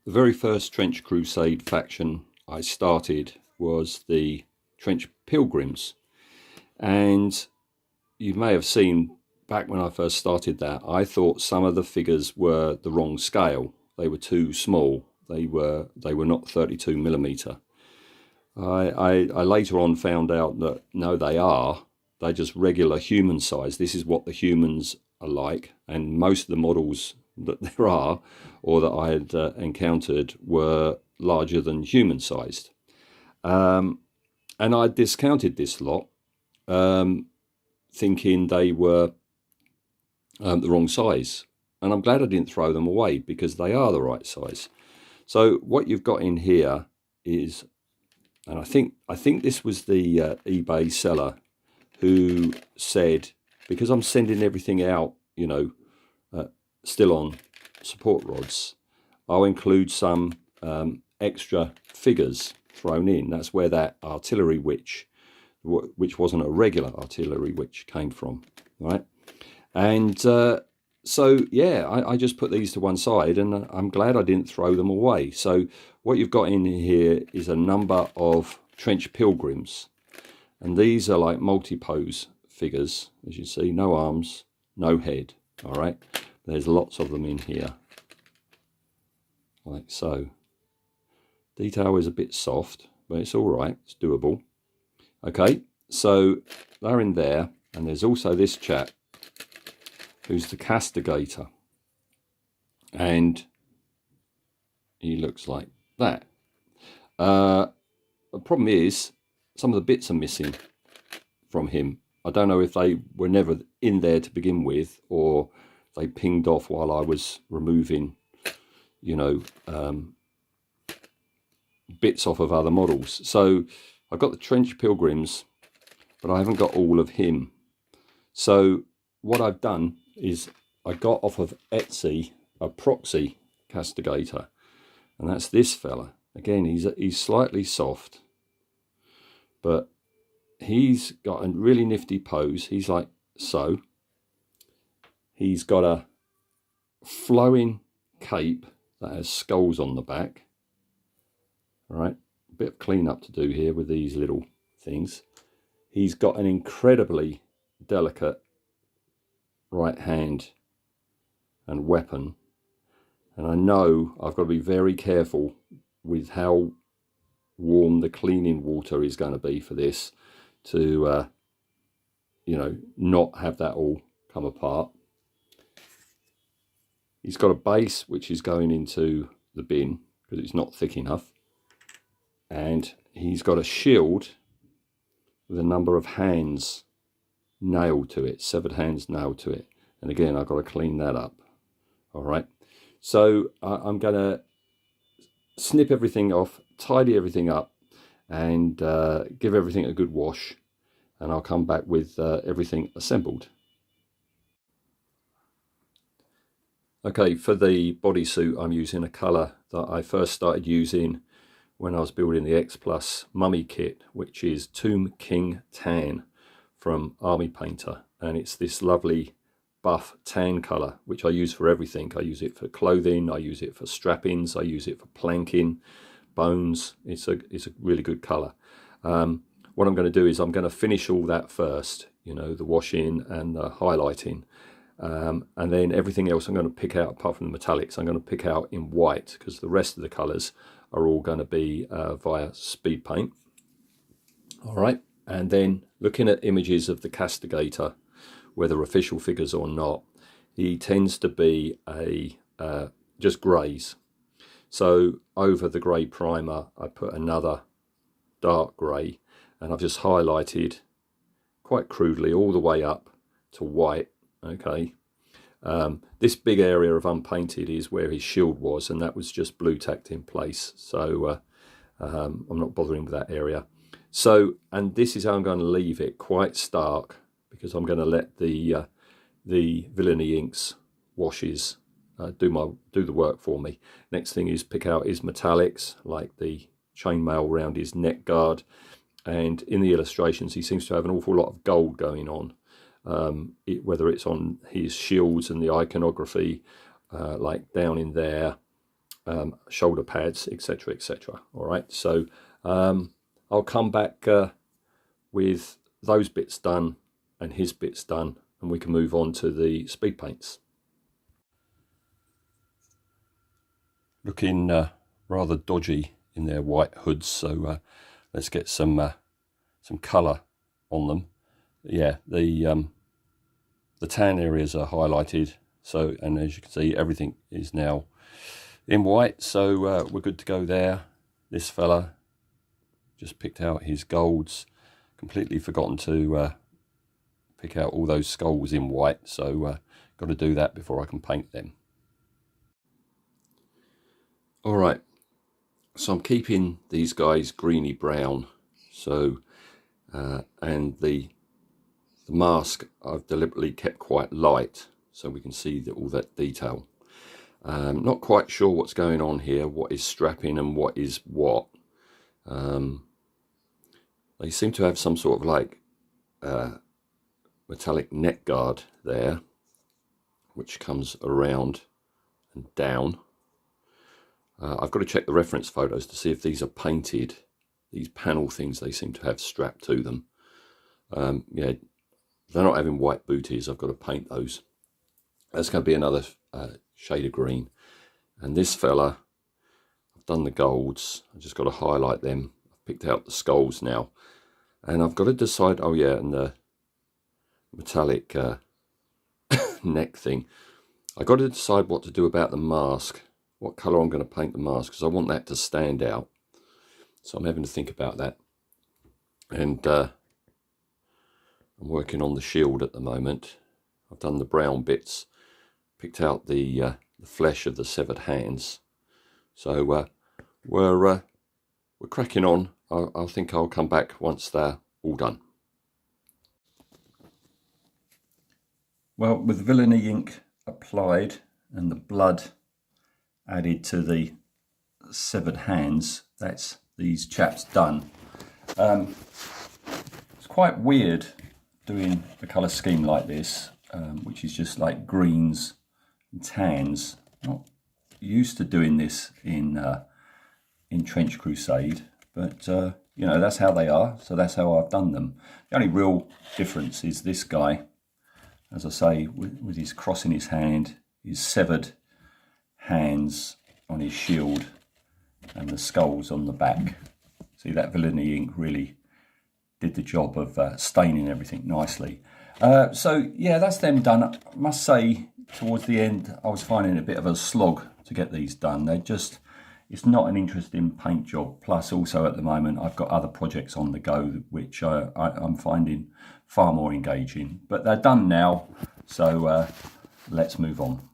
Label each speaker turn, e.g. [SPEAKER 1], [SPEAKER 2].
[SPEAKER 1] The very first Trench Crusade faction I started was the Trench Pilgrims, and you may have seen back when I first started that, I thought some of the figures were the wrong scale. They were too small. They were not 32mm. I later on found out that no, they're just regular human size. This is what the humans are like, and most of the models that there are or that I had encountered were larger than human sized. And I discounted this lot, thinking they were the wrong size. And I'm glad I didn't throw them away, because they are the right size. So what you've got in here is, and I think this was the eBay seller who said, because I'm sending everything out, still on support rods, I'll include some extra figures thrown in. That's where that artillery witch, which wasn't a regular artillery witch, came from, right? And so yeah, I just put these to one side, and I'm glad I didn't throw them away. So what you've got in here is a number of Trench Pilgrims, and these are like multi-pose figures, as you see. No arms, no head. All right, there's lots of them in here, like so. Detail is a bit soft, but it's all right, it's doable. Okay, so they're in there, and there's also this chap who's the Castigator, and he looks like that. The problem is some of the bits are missing from him. I don't know if they were never in there to begin with, or they pinged off while I was removing, bits off of other models. So I've got the Trench Pilgrims, but I haven't got all of him. So what I've done is I got off of Etsy a proxy Castigator, and that's this fella. Again, he's slightly soft, but he's got a really nifty pose. He's like so. He's got a flowing cape that has skulls on the back. All right, a bit of cleanup to do here with these little things. He's got an incredibly delicate right hand and weapon, and I know I've got to be very careful with how warm the cleaning water is going to be for this to not have that all come apart. He's got a base which is going into the bin because it's not thick enough, and he's got a shield with a number of hands nailed to it, severed hands nailed to it, and again I've got to clean that up. All right, so I'm going to snip everything off, tidy everything up, and give everything a good wash, and I'll come back with everything assembled. Okay, for the bodysuit I'm using a colour that I first started using when I was building the X Plus mummy kit, which is Tomb King Tan from Army Painter, and it's this lovely buff tan colour which I use for everything. I use it for clothing, I use it for strappings, I use it for planking, bones. It's a really good colour. What I'm going to do is I'm going to finish all that first, the washing and the highlighting, and then everything else I'm going to pick out, apart from the metallics, I'm going to pick out in white, because the rest of the colours are all going to be via speed paint. All right, and then looking at images of the Castigator, whether official figures or not, he tends to be just greys. So over the grey primer I put another dark grey, and I've just highlighted quite crudely all the way up to white. Okay, this big area of unpainted is where his shield was, and that was just blue tacked in place, so I'm not bothering with that area. So, and this is how I'm going to leave it, quite stark, because I'm going to let the Villainy Inks washes do the work for me. Next thing is pick out his metallics, like the chainmail around his neck guard, and in the illustrations he seems to have an awful lot of gold going on. Whether it's on his shields and the iconography, like down in there, shoulder pads, etc., etc. All right, so I'll come back with those bits done and his bits done, and we can move on to the speed paints. Looking rather dodgy in their white hoods, so let's get some colour on them. Yeah, the tan areas are highlighted, so, and as you can see, everything is now in white, so we're good to go there. This fella just picked out his golds, completely forgotten to pick out all those skulls in white, so got to do that before I can paint them. All right, so I'm keeping these guys greeny brown, so and the mask I've deliberately kept quite light so we can see all that detail. Not quite sure what's going on here, what is strapping and what is what. They seem to have some sort of like metallic neck guard there, which comes around and down. I've got to check the reference photos to see if these are painted. These panel things they seem to have strapped to them. Yeah, they're not having white booties. I've got to paint those. That's going to be another shade of green. And this fella, I've done the golds. I've just got to highlight them. I've picked out the skulls now. And I've got to decide, oh yeah, and the metallic neck thing. I've got to decide what to do about the mask. What colour I'm going to paint the mask, because I want that to stand out. So I'm having to think about that. And I'm working on the shield at the moment. I've done the brown bits, picked out the flesh of the severed hands. So we're cracking on. I think I'll come back once they're all done. Well, with villainy ink applied and the blood added to the severed hands, that's these chaps done. It's quite weird doing a colour scheme like this, which is just like greens and tans. Not used to doing this in Trench Crusade, but you know, that's how they are, so that's how I've done them. The only real difference is this guy, as I say, with his cross in his hand, his severed hands on his shield, and the skulls on the back. See, that villainy ink really did the job of staining everything nicely. So yeah, that's them done. I must say, towards the end, I was finding it a bit of a slog to get these done. It's not an interesting paint job. Plus, also at the moment, I've got other projects on the go, which I'm finding far more engaging. But they're done now, so let's move on.